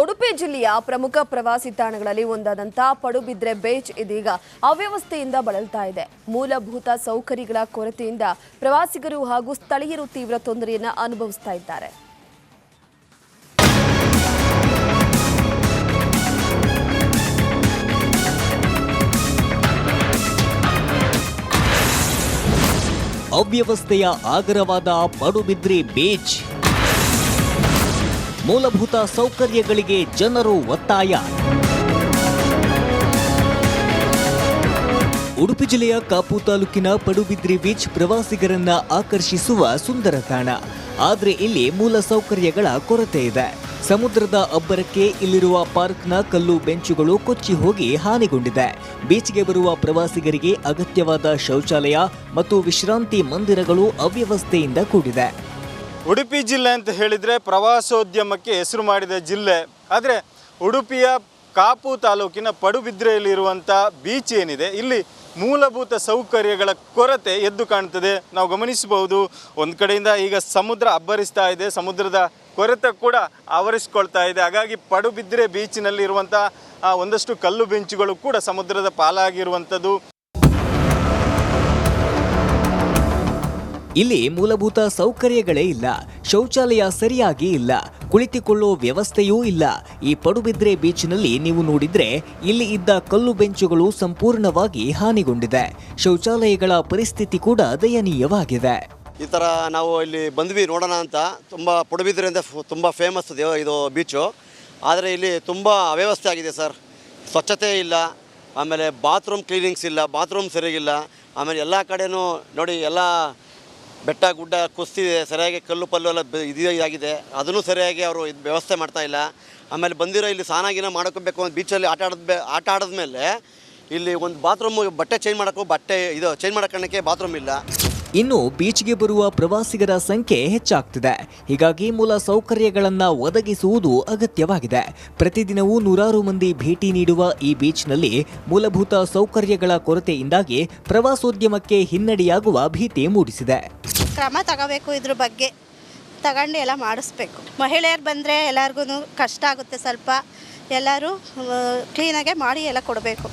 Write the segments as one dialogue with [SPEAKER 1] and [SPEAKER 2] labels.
[SPEAKER 1] ಉಡುಪಿ ಜಿಲ್ಲೆಯ ಪ್ರಮುಖ ಪ್ರವಾಸಿ ತಾಣಗಳಲ್ಲಿ ಒಂದಾದಂಥ ಪಡುಬಿದ್ರೆ ಬೀಚ್ ಇದೀಗ ಅವ್ಯವಸ್ಥೆಯಿಂದ ಬಳಲ್ತಾ ಇದೆ. ಮೂಲಭೂತ ಸೌಕರ್ಯಗಳ ಕೊರತೆಯಿಂದ ಪ್ರವಾಸಿಗರು ಹಾಗೂ ಸ್ಥಳೀಯರು ತೀವ್ರ ತೊಂದರೆಯನ್ನು ಅನುಭವಿಸ್ತಾ ಇದ್ದಾರೆ.
[SPEAKER 2] ಅವ್ಯವಸ್ಥೆಯ ಆಗರವಾದ ಪಡುಬಿದ್ರೆ ಬೀಚ್. ಮೂಲಭೂತ ಸೌಕರ್ಯಗಳಿಗೆ ಜನರು ಒತ್ತಾಯ. ಉಡುಪಿ ಜಿಲ್ಲೆಯ ಕಾಪು ತಾಲೂಕಿನ ಪಡುಬಿದ್ರೆ ಬೀಚ್ ಪ್ರವಾಸಿಗರನ್ನ ಆಕರ್ಷಿಸುವ ಸುಂದರ ತಾಣ. ಆದರೆ ಇಲ್ಲಿ ಮೂಲ ಸೌಕರ್ಯಗಳ ಕೊರತೆ ಇದೆ. ಸಮುದ್ರದ ಅಬ್ಬರಕ್ಕೆ ಇಲ್ಲಿರುವ ಪಾರ್ಕ್ನ ಕಲ್ಲು ಬೆಂಚುಗಳು ಕೊಚ್ಚಿ ಹೋಗಿ ಹಾನಿಗೊಂಡಿದೆ. ಬೀಚ್ಗೆ ಬರುವ ಪ್ರವಾಸಿಗರಿಗೆ ಅಗತ್ಯವಾದ ಶೌಚಾಲಯ ಮತ್ತು ವಿಶ್ರಾಂತಿ ಮಂದಿರಗಳು ಅವ್ಯವಸ್ಥೆಯಿಂದ ಕೂಡಿದೆ.
[SPEAKER 3] ಉಡುಪಿ ಜಿಲ್ಲೆ ಅಂತ ಹೇಳಿದರೆ ಪ್ರವಾಸೋದ್ಯಮಕ್ಕೆ ಹೆಸರು ಮಾಡಿದ ಜಿಲ್ಲೆ. ಆದರೆ ಉಡುಪಿಯ ಕಾಪು ತಾಲೂಕಿನ ಪಡುಬಿದ್ರೆಯಲ್ಲಿರುವಂಥ ಬೀಚ್ ಏನಿದೆ, ಇಲ್ಲಿ ಮೂಲಭೂತ ಸೌಕರ್ಯಗಳ ಕೊರತೆ ಎದ್ದು ಕಾಣ್ತದೆ. ನಾವು ಗಮನಿಸಬಹುದು, ಒಂದು ಕಡೆಯಿಂದ ಈಗ ಸಮುದ್ರ ಅಬ್ಬರಿಸ್ತಾ ಇದೆ, ಸಮುದ್ರದ ಕೊರತೆ ಕೂಡ ಆವರಿಸ್ಕೊಳ್ತಾ ಇದೆ. ಹಾಗಾಗಿ ಪಡುಬಿದ್ರೆ ಬೀಚಿನಲ್ಲಿರುವಂಥ ಒಂದಷ್ಟು ಕಲ್ಲು ಬೆಂಚುಗಳು ಕೂಡ ಸಮುದ್ರದ ಪಾಲಾಗಿರುವಂಥದ್ದು.
[SPEAKER 2] ಇಲ್ಲಿ ಮೂಲಭೂತ ಸೌಕರ್ಯಗಳೇ ಇಲ್ಲ, ಶೌಚಾಲಯ ಸರಿಯಾಗಿ ಇಲ್ಲ, ಕುಳಿತುಕೊಳ್ಳೋ ವ್ಯವಸ್ಥೆಯೂ ಇಲ್ಲ. ಈ ಪಡುಬಿದ್ರೆ ಬೀಚ್ನಲ್ಲಿ ನೀವು ನೋಡಿದ್ರೆ ಇಲ್ಲಿ ಇದ್ದ ಕಲ್ಲು ಬೆಂಚುಗಳು ಸಂಪೂರ್ಣವಾಗಿ ಹಾನಿಗೊಂಡಿದೆ. ಶೌಚಾಲಯಗಳ ಪರಿಸ್ಥಿತಿ ಕೂಡ ದಯನೀಯವಾಗಿದೆ.
[SPEAKER 4] ಈ ಥರ ನಾವು ಇಲ್ಲಿ ಬಂದ್ವಿ ನೋಡೋಣ ಅಂತ. ತುಂಬ ಪಡುಬಿದ್ರೆ ಅಂತ ತುಂಬ ಫೇಮಸ್ ಇದು ಬೀಚು. ಆದರೆ ಇಲ್ಲಿ ತುಂಬ ಅವ್ಯವಸ್ಥೆ ಆಗಿದೆ ಸರ್. ಸ್ವಚ್ಛತೆ ಇಲ್ಲ, ಆಮೇಲೆ ಬಾತ್ರೂಮ್ ಕ್ಲೀನಿಂಗ್ಸ್ ಇಲ್ಲ, ಬಾತ್ರೂಮ್ ಸರಿಯಾಗಿಲ್ಲ. ಆಮೇಲೆ ಎಲ್ಲ ಕಡೆನೂ ನೋಡಿ, ಎಲ್ಲ ಬೆಟ್ಟ ಗುಡ್ಡ ಕುಸ್ತಿದೆ, ಸರಿಯಾಗಿ ಕಲ್ಲು ಪಲ್ಲು ಎಲ್ಲ ಇದಾಗಿದೆ, ಅದನ್ನು ಸರಿಯಾಗಿ ಅವರು ವ್ಯವಸ್ಥೆ ಮಾಡ್ತಾಯಿಲ್ಲ. ಆಮೇಲೆ ಬಂದಿರೋ ಇಲ್ಲಿ ಸ್ನಾನ ಮಾಡ್ಕೋಬೇಕು ಅಂತ ಬೀಚಲ್ಲಿ ಆಟ ಆಡಿದ್ಮೇಲೆ ಇಲ್ಲಿ ಒಂದು ಬಾತ್ರೂಮ್ ಬಟ್ಟೆ ಚೇಂಜ್ ಮಾಡೋಕ್ಕೆ ಬಾತ್ರೂಮ್ ಇಲ್ಲ.
[SPEAKER 2] ಇನ್ನು ಬೀಚ್ಗೆ ಬರುವ ಪ್ರವಾಸಿಗರ ಸಂಖ್ಯೆ ಹೆಚ್ಚಾಗ್ತಿದೆ. ಹೀಗಾಗಿ ಮೂಲ ಸೌಕರ್ಯಗಳನ್ನು ಒದಗಿಸುವುದು ಅಗತ್ಯವಾಗಿದೆ. ಪ್ರತಿದಿನವೂ ನೂರಾರು ಮಂದಿ ಭೇಟಿ ನೀಡುವ ಈ ಬೀಚ್ನಲ್ಲಿ ಮೂಲಭೂತ ಸೌಕರ್ಯಗಳ ಕೊರತೆಯಿಂದಾಗಿ ಪ್ರವಾಸೋದ್ಯಮಕ್ಕೆ ಹಿನ್ನಡೆಯಾಗುವ ಭೀತಿ ಮೂಡಿಸಿದೆ.
[SPEAKER 5] ಕ್ರಮ ತಗೋಬೇಕು, ಇದ್ರ ಬಗ್ಗೆ ತಗೊಂಡು ಎಲ್ಲ ಮಾಡಿಸ್ಬೇಕು. ಮಹಿಳೆಯರು ಬಂದರೆ ಎಲ್ಲರಿಗೂ ಕಷ್ಟ ಆಗುತ್ತೆ. ಸ್ವಲ್ಪ ಎಲ್ಲರೂ ಕ್ಲೀನಾಗೆ ಮಾಡಿ ಎಲ್ಲ ಕೊಡಬೇಕು.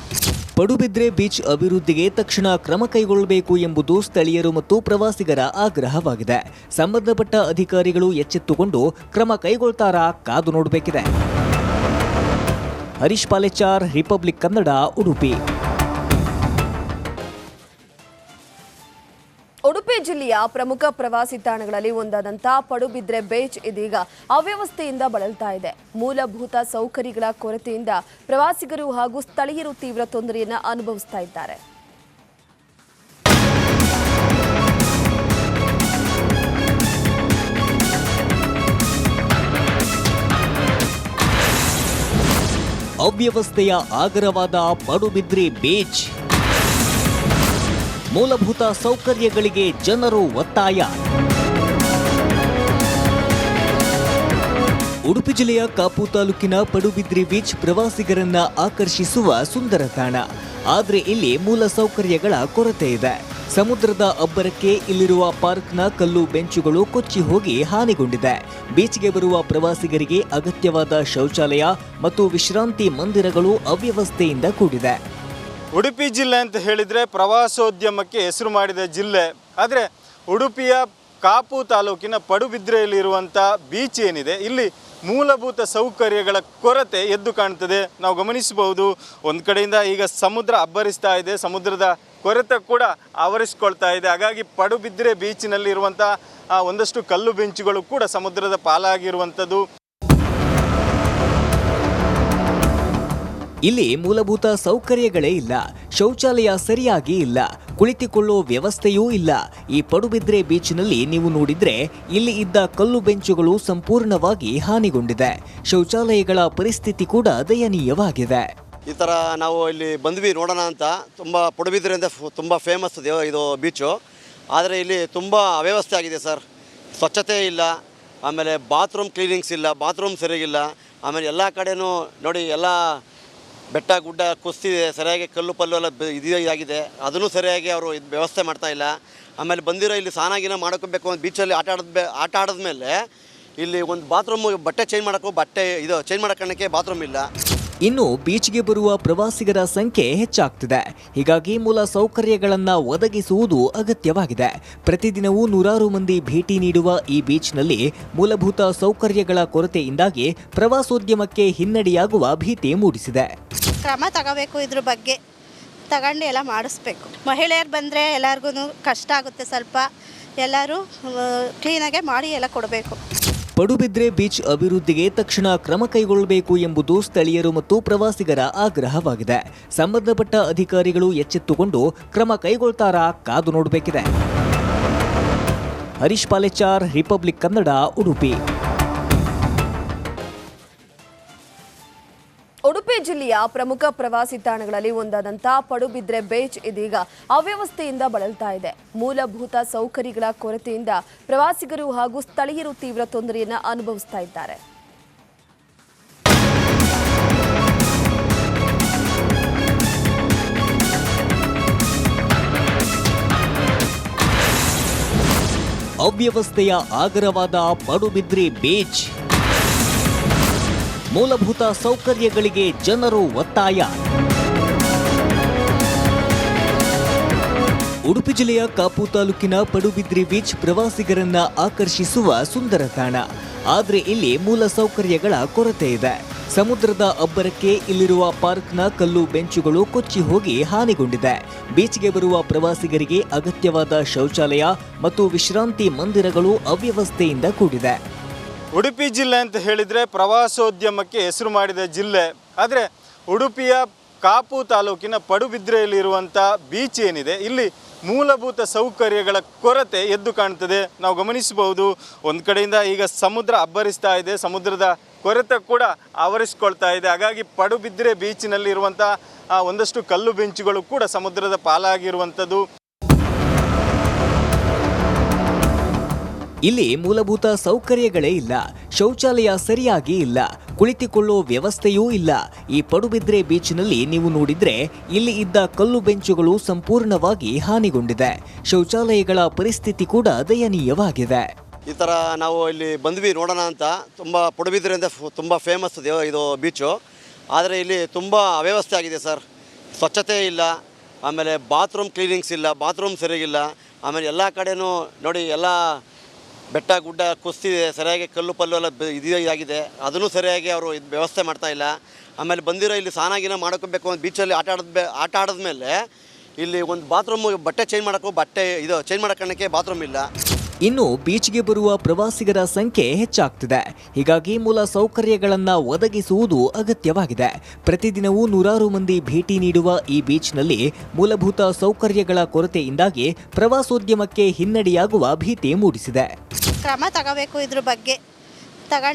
[SPEAKER 2] ಪಡುಬಿದ್ರೆ ಬೀಚ್ ಅಭಿವೃದ್ಧಿಗೆ ತಕ್ಷಣ ಕ್ರಮ ಕೈಗೊಳ್ಳಬೇಕು ಎಂಬುದು ಸ್ಥಳೀಯರು ಮತ್ತು ಪ್ರವಾಸಿಗರ ಆಗ್ರಹವಾಗಿದೆ. ಸಂಬಂಧಪಟ್ಟ ಅಧಿಕಾರಿಗಳು ಎಚ್ಚೆತ್ತುಕೊಂಡು ಕ್ರಮ ಕೈಗೊಳ್ತಾರಾ ಕಾದು ನೋಡಬೇಕಿದೆ. ಹರೀಶ್ ಪಾಲೆಚಾರ್, ರಿಪಬ್ಲಿಕ್ ಕನ್ನಡ, ಉಡುಪಿ.
[SPEAKER 1] ಉಡುಪಿ ಜಿಲ್ಲೆಯ ಪ್ರಮುಖ ಪ್ರವಾಸಿ ತಾಣಗಳಲ್ಲಿ ಒಂದಾದಂಥ ಪಡುಬಿದ್ರೆ ಬೀಚ್ ಇದೀಗ ಅವ್ಯವಸ್ಥೆಯಿಂದ ಬಳಲ್ತಾ ಇದೆ. ಮೂಲಭೂತ ಸೌಕರ್ಯಗಳ ಕೊರತೆಯಿಂದ ಪ್ರವಾಸಿಗರು ಹಾಗೂ ಸ್ಥಳೀಯರು ತೀವ್ರ ತೊಂದರೆಯನ್ನು ಅನುಭವಿಸ್ತಾ ಇದ್ದಾರೆ.
[SPEAKER 2] ಅವ್ಯವಸ್ಥೆಯ ಆಗರವಾದ ಪಡುಬಿದ್ರೆ ಬೀಚ್. ಮೂಲಭೂತ ಸೌಕರ್ಯಗಳಿಗೆ ಜನರು ಒತ್ತಾಯ. ಉಡುಪಿ ಜಿಲ್ಲೆಯ ಕಾಪು ತಾಲೂಕಿನ ಪಡುಬಿದ್ರೆ ಬೀಚ್ ಪ್ರವಾಸಿಗರನ್ನ ಆಕರ್ಷಿಸುವ ಸುಂದರ ತಾಣ. ಆದರೆ ಇಲ್ಲಿ ಮೂಲ ಸೌಕರ್ಯಗಳ ಕೊರತೆ ಇದೆ. ಸಮುದ್ರದ ಅಬ್ಬರಕ್ಕೆ ಇಲ್ಲಿರುವ ಪಾರ್ಕ್ನ ಕಲ್ಲು ಬೆಂಚುಗಳು ಕೊಚ್ಚಿ ಹೋಗಿ ಹಾನಿಗೊಂಡಿದೆ. ಬೀಚ್ಗೆ ಬರುವ ಪ್ರವಾಸಿಗರಿಗೆ ಅಗತ್ಯವಾದ ಶೌಚಾಲಯ ಮತ್ತು ವಿಶ್ರಾಂತಿ ಮಂದಿರಗಳು ಅವ್ಯವಸ್ಥೆಯಿಂದ ಕೂಡಿದೆ.
[SPEAKER 3] ಉಡುಪಿ ಜಿಲ್ಲೆ ಅಂತ ಹೇಳಿದರೆ ಪ್ರವಾಸೋದ್ಯಮಕ್ಕೆ ಹೆಸರು ಮಾಡಿದ ಜಿಲ್ಲೆ. ಆದರೆ ಉಡುಪಿಯ ಕಾಪು ತಾಲೂಕಿನ ಪಡುಬಿದ್ರೆಯಲ್ಲಿರುವಂಥ ಬೀಚ್ ಏನಿದೆ, ಇಲ್ಲಿ ಮೂಲಭೂತ ಸೌಕರ್ಯಗಳ ಕೊರತೆ ಎದ್ದು ಕಾಣ್ತದೆ. ನಾವು ಗಮನಿಸಬಹುದು, ಒಂದು ಕಡೆಯಿಂದ ಈಗ ಸಮುದ್ರ ಅಬ್ಬರಿಸ್ತಾ ಇದೆ, ಸಮುದ್ರದ ಕೊರತೆ ಕೂಡ ಆವರಿಸ್ಕೊಳ್ತಾ ಇದೆ. ಹಾಗಾಗಿ ಪಡುಬಿದ್ರೆ ಬೀಚಿನಲ್ಲಿರುವಂಥ ಒಂದಷ್ಟು ಕಲ್ಲು ಬೆಂಚುಗಳು ಕೂಡ ಸಮುದ್ರದ ಪಾಲಾಗಿರುವಂಥದ್ದು.
[SPEAKER 2] ಇಲ್ಲಿ ಮೂಲಭೂತ ಸೌಕರ್ಯಗಳೇ ಇಲ್ಲ, ಶೌಚಾಲಯ ಸರಿಯಾಗಿ ಇಲ್ಲ, ಕುಳಿತುಕೊಳ್ಳೋ ವ್ಯವಸ್ಥೆಯೂ ಇಲ್ಲ. ಈ ಪಡುಬಿದ್ರೆ ಬೀಚ್ನಲ್ಲಿ ನೀವು ನೋಡಿದ್ರೆ ಇಲ್ಲಿ ಇದ್ದ ಕಲ್ಲು ಬೆಂಚುಗಳು ಸಂಪೂರ್ಣವಾಗಿ ಹಾನಿಗೊಂಡಿದೆ. ಶೌಚಾಲಯಗಳ ಪರಿಸ್ಥಿತಿ ಕೂಡ ದಯನೀಯವಾಗಿದೆ.
[SPEAKER 4] ಈ ಥರ ನಾವು ಇಲ್ಲಿ ಬಂದ್ವಿ ನೋಡೋಣ ಅಂತ. ತುಂಬ ಪಡುಬಿದ್ರೆ ಅಂತ ತುಂಬ ಫೇಮಸ್ ಇದು ಬೀಚು. ಆದರೆ ಇಲ್ಲಿ ತುಂಬ ಅವ್ಯವಸ್ಥೆ ಆಗಿದೆ ಸರ್. ಸ್ವಚ್ಛತೆ ಇಲ್ಲ, ಆಮೇಲೆ ಬಾತ್ರೂಮ್ ಕ್ಲೀನಿಂಗ್ಸ್ ಇಲ್ಲ, ಬಾತ್ರೂಮ್ ಸರಿಯಾಗಿಲ್ಲ. ಆಮೇಲೆ ಎಲ್ಲ ಕಡೆನೂ ನೋಡಿ, ಎಲ್ಲ ಬೆಟ್ಟ ಗುಡ್ಡ ಕುಸ್ತಿದೆ, ಸರಿಯಾಗಿ ಕಲ್ಲು ಪಲ್ಲು ಎಲ್ಲ ಇದಾಗಿದೆ, ಅದನ್ನು ಸರಿಯಾಗಿ ಅವರು ವ್ಯವಸ್ಥೆ ಮಾಡ್ತಾಯಿಲ್ಲ. ಆಮೇಲೆ ಬಂದಿರೋ ಇಲ್ಲಿ ಸ್ನಾನ ಮಾಡ್ಕೋಬೇಕು ಅಂತ ಬೀಚಲ್ಲಿ ಆಟ ಆಡಿದ್ಮೇಲೆ ಇಲ್ಲಿ ಒಂದು ಬಾತ್ರೂಮ್ ಬಟ್ಟೆ ಚೇಂಜ್ ಮಾಡೋಕ್ಕೆ ಬಾತ್ರೂಮ್ ಇಲ್ಲ.
[SPEAKER 2] ಇನ್ನು ಬೀಚ್ಗೆ ಬರುವ ಪ್ರವಾಸಿಗರ ಸಂಖ್ಯೆ ಹೆಚ್ಚಾಗ್ತಿದೆ. ಹೀಗಾಗಿ ಮೂಲ ಸೌಕರ್ಯಗಳನ್ನು ಒದಗಿಸುವುದು ಅಗತ್ಯವಾಗಿದೆ. ಪ್ರತಿದಿನವೂ ನೂರಾರು ಮಂದಿ ಭೇಟಿ ನೀಡುವ ಈ ಬೀಚ್ನಲ್ಲಿ ಮೂಲಭೂತ ಸೌಕರ್ಯಗಳ ಕೊರತೆಯಿಂದಾಗಿ ಪ್ರವಾಸೋದ್ಯಮಕ್ಕೆ ಹಿನ್ನಡೆಯಾಗುವ ಭೀತಿ ಮೂಡಿಸಿದೆ.
[SPEAKER 5] ಕ್ರಮ ತಗೋಬೇಕು, ಇದ್ರ ಬಗ್ಗೆ ತಗೊಂಡು ಎಲ್ಲ ಮಾಡಿಸ್ಬೇಕು. ಮಹಿಳೆಯರು ಬಂದರೆ ಎಲ್ಲರಿಗೂ ಕಷ್ಟ ಆಗುತ್ತೆ, ಸ್ವಲ್ಪ ಎಲ್ಲರೂ ಕ್ಲೀನಾಗೆ ಮಾಡಿ ಎಲ್ಲ ಕೊಡಬೇಕು.
[SPEAKER 2] ಪಡುಬಿದ್ರೆ ಬೀಚ್ ಅಭಿವೃದ್ಧಿಗೆ ತಕ್ಷಣ ಕ್ರಮ ಕೈಗೊಳ್ಳಬೇಕು ಎಂಬುದು ಸ್ಥಳೀಯರು ಮತ್ತು ಪ್ರವಾಸಿಗರ ಆಗ್ರಹವಾಗಿದೆ. ಸಂಬಂಧಪಟ್ಟ ಅಧಿಕಾರಿಗಳು ಎಚ್ಚೆತ್ತುಕೊಂಡು ಕ್ರಮ ಕೈಗೊಳ್ತಾರಾ ಕಾದು ನೋಡಬೇಕಿದೆ. ಹರೀಶ್ ಪಾಲೆಚಾರ್, ರಿಪಬ್ಲಿಕ್ ಕನ್ನಡ, ಉಡುಪಿ.
[SPEAKER 1] ಉಡುಪಿ ಜಿಲ್ಲೆಯ ಪ್ರಮುಖ ಪ್ರವಾಸಿ ತಾಣಗಳಲ್ಲಿ ಒಂದಾದಂಥ ಪಡುಬಿದ್ರೆ ಬೀಚ್ ಇದೀಗ ಅವ್ಯವಸ್ಥೆಯಿಂದ ಬಳಲ್ತಾ ಇದೆ. ಮೂಲಭೂತ ಸೌಕರ್ಯಗಳ ಕೊರತೆಯಿಂದ ಪ್ರವಾಸಿಗರು ಹಾಗೂ ಸ್ಥಳೀಯರು ತೀವ್ರ ತೊಂದರೆಯನ್ನು ಅನುಭವಿಸ್ತಾ ಇದ್ದಾರೆ.
[SPEAKER 2] ಅವ್ಯವಸ್ಥೆಯ ಆಗರವಾದ ಪಡುಬಿದ್ರೆ ಬೀಚ್. ಮೂಲಭೂತ ಸೌಕರ್ಯಗಳಿಗೆ ಜನರು ಒತ್ತಾಯ. ಉಡುಪಿ ಜಿಲ್ಲೆಯ ಕಾಪು ತಾಲೂಕಿನ ಪಡುಬಿದ್ರೆ ಬೀಚ್ ಪ್ರವಾಸಿಗರನ್ನ ಆಕರ್ಷಿಸುವ ಸುಂದರ ತಾಣ. ಆದರೆ ಇಲ್ಲಿ ಮೂಲ ಸೌಕರ್ಯಗಳ ಕೊರತೆ ಇದೆ. ಸಮುದ್ರದ ಅಬ್ಬರಕ್ಕೆ ಇಲ್ಲಿರುವ ಪಾರ್ಕ್ನ ಕಲ್ಲು ಬೆಂಚುಗಳು ಕೊಚ್ಚಿ ಹೋಗಿ ಹಾನಿಗೊಂಡಿದೆ. ಬೀಚ್ಗೆ ಬರುವ ಪ್ರವಾಸಿಗರಿಗೆ ಅಗತ್ಯವಾದ ಶೌಚಾಲಯ ಮತ್ತು ವಿಶ್ರಾಂತಿ ಮಂದಿರಗಳು ಅವ್ಯವಸ್ಥೆಯಿಂದ ಕೂಡಿದೆ.
[SPEAKER 3] ಉಡುಪಿ ಜಿಲ್ಲೆ ಅಂತ ಹೇಳಿದರೆ ಪ್ರವಾಸೋದ್ಯಮಕ್ಕೆ ಹೆಸರು ಮಾಡಿದ ಜಿಲ್ಲೆ. ಆದರೆ ಉಡುಪಿಯ ಕಾಪು ತಾಲೂಕಿನ ಪಡುಬಿದ್ರೆಯಲ್ಲಿರುವಂಥ ಬೀಚ್ ಏನಿದೆ, ಇಲ್ಲಿ ಮೂಲಭೂತ ಸೌಕರ್ಯಗಳ ಕೊರತೆ ಎದ್ದು ಕಾಣ್ತದೆ. ನಾವು ಗಮನಿಸಬಹುದು, ಒಂದು ಕಡೆಯಿಂದ ಈಗ ಸಮುದ್ರ ಅಬ್ಬರಿಸ್ತಾ ಇದೆ, ಸಮುದ್ರದ ಕೊರತೆ ಕೂಡ ಆವರಿಸ್ಕೊಳ್ತಾ ಇದೆ. ಹಾಗಾಗಿ ಪಡುಬಿದ್ರೆ ಬೀಚ್ನಲ್ಲಿರುವಂಥ ಒಂದಷ್ಟು ಕಲ್ಲು ಬೆಂಚುಗಳು ಕೂಡ ಸಮುದ್ರದ ಪಾಲಾಗಿರುವಂಥದ್ದು.
[SPEAKER 2] ಇಲ್ಲಿ ಮೂಲಭೂತ ಸೌಕರ್ಯಗಳೇ ಇಲ್ಲ, ಶೌಚಾಲಯ ಸರಿಯಾಗಿ ಇಲ್ಲ, ಕುಳಿತುಕೊಳ್ಳೋ ವ್ಯವಸ್ಥೆಯೂ ಇಲ್ಲ. ಈ ಪಡುಬಿದ್ರೆ ಬೀಚ್ನಲ್ಲಿ ನೀವು ನೋಡಿದ್ರೆ ಇಲ್ಲಿ ಇದ್ದ ಕಲ್ಲು ಬೆಂಚುಗಳು ಸಂಪೂರ್ಣವಾಗಿ ಹಾನಿಗೊಂಡಿದೆ. ಶೌಚಾಲಯಗಳ ಪರಿಸ್ಥಿತಿ ಕೂಡ ದಯನೀಯವಾಗಿದೆ.
[SPEAKER 4] ಈ ಥರ ನಾವು ಇಲ್ಲಿ ಬಂದ್ವಿ ನೋಡೋಣ ಅಂತ. ಪಡುಬಿದ್ರೆ ಅಂದರೆ ತುಂಬ ಫೇಮಸ್ ಇದು ಬೀಚು. ಆದರೆ ಇಲ್ಲಿ ತುಂಬ ಅವ್ಯವಸ್ಥೆ ಆಗಿದೆ ಸರ್. ಸ್ವಚ್ಛತೆ ಇಲ್ಲ, ಆಮೇಲೆ ಬಾತ್ರೂಮ್ ಕ್ಲೀನಿಂಗ್ಸ್ ಇಲ್ಲ, ಬಾತ್ರೂಮ್ ಸರಿಯಾಗಿಲ್ಲ. ಆಮೇಲೆ ಎಲ್ಲ ಕಡೆನೂ ನೋಡಿ, ಎಲ್ಲ ಬೆಟ್ಟ ಗುಡ್ಡ ಕುಸ್ತಿದೆ, ಸರಿಯಾಗಿ ಕಲ್ಲು ಪಲ್ಲು ಎಲ್ಲ ಇದಾಗಿದೆ, ಅದನ್ನು ಸರಿಯಾಗಿ ಅವರು ವ್ಯವಸ್ಥೆ ಮಾಡ್ತಾ ಇಲ್ಲ. ಆಮೇಲೆ ಬಂದಿರೋ ಇಲ್ಲಿ ಸ್ನಾನ ಮಾಡ್ಕೋಬೇಕು ಅಂತ ಬೀಚಲ್ಲಿ ಆಟ ಆಡಿದ್ಮೇಲೆ ಇಲ್ಲಿ ಒಂದು ಬಾತ್ರೂಮ್ ಬಟ್ಟೆ ಚೇಂಜ್ ಮಾಡೋಕ್ಕೆ ಬಾತ್ರೂಮ್ ಇಲ್ಲ.
[SPEAKER 2] ಇನ್ನು ಬೀಚ್ಗೆ ಬರುವ ಪ್ರವಾಸಿಗರ ಸಂಖ್ಯೆ ಹೆಚ್ಚಾಗ್ತಿದೆ. ಹೀಗಾಗಿ ಮೂಲ ಸೌಕರ್ಯಗಳನ್ನು ಒದಗಿಸುವುದು ಅಗತ್ಯವಾಗಿದೆ. ಪ್ರತಿದಿನವೂ ನೂರಾರು ಮಂದಿ ಭೇಟಿ ನೀಡುವ ಈ ಬೀಚ್ನಲ್ಲಿ ಮೂಲಭೂತ ಸೌಕರ್ಯಗಳ ಕೊರತೆಯಿಂದಾಗಿ ಪ್ರವಾಸೋದ್ಯಮಕ್ಕೆ ಹಿನ್ನಡೆಯಾಗುವ ಭೀತಿ ಮೂಡಿಸಿದೆ.
[SPEAKER 5] ಕ್ರಮ ತಗೋಬೇಕು, ಇದ್ರ ಬಗ್ಗೆ